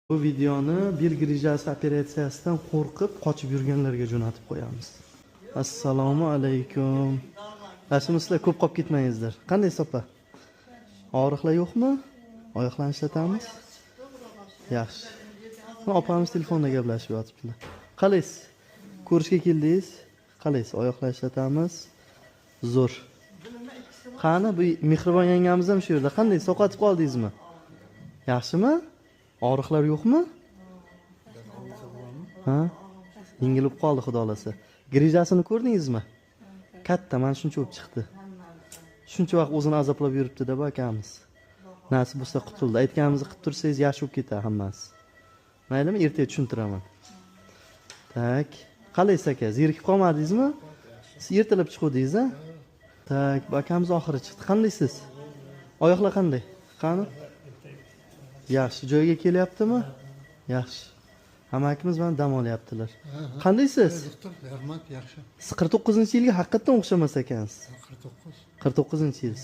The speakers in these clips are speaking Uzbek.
Bu videoni bir grijasi operatsiyasidan qo'rqib qochib yurganlarga jo'natib qo'yamiz. Assalomu alaykum. Rasmim sizlar ko'p qolib ketmangizlar. Qanday sopa? Og'riqlar yo'qmi? Oyoqlarni ishlatamiz. Yaxshi. Opamiz telefonda gaplashib yotibdilar. Qalaysiz? Ko'rishga keldingiz? Qalaysiz? Oyoqlarni ishlatamiz. Zo'r. Qani bu Mehribon yangamiz ham shu yerda. Qanday sovqotib qoldingizmi? Yaxshimi? Og'riqlar yo'qmi? Ha? Yengilib qoldi xudolasa. Grijasini ko'rdingizmi? Katta, mana shuncha bo'lib chiqdi. Shuncha vaqt o'zini azoblab yuribdi-da bu akamiz. Nasib bo'lsa qutuldi. Aytganimizni qilib tursangiz yaxshi bo'lib ketadi hammasi. Maylimi? Ertaga tushuntiraman. Tak. Qalaysiz aka? Zerikib qolmadingizmi? Siz ertalab chiqdingiz, a? Tak, bu akamiz oxiri chiqdi. Qandaysiz? Oyoqlar qanday? Qani? Yaxshi, joyiga kelyaptimi? Yaxshi. Hamakimiz bilan dam olyaptilar. Qandaysiz? Doktor, rahmat, yaxshi. Siz 49-yilga haqiqatan o'xshamas ekansiz. 49. 49-yil.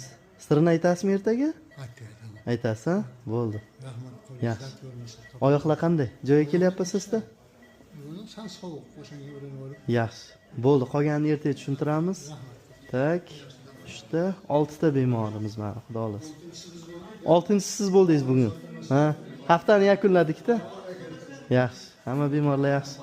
Sirini aytasizmi ertaga? Aytaman. Aytasiz, ha? Bo'ldi. Rahmat. Yaxshi. Oyoqlar qanday? Joyiga kelyapsiz sizda? Sen sovuq, o'shanga o'rganib olib. Yaxshi. Bo'ldi, qolganini ertaga tushuntiramiz. Tak. 3ta, 6ta bemorimiz mana, xudo xolasa. 6-siz bo'ldingiz bugun. Ha? Haftani yakunladik-da. Yaxshi. Hamma bemorlar yaxshi.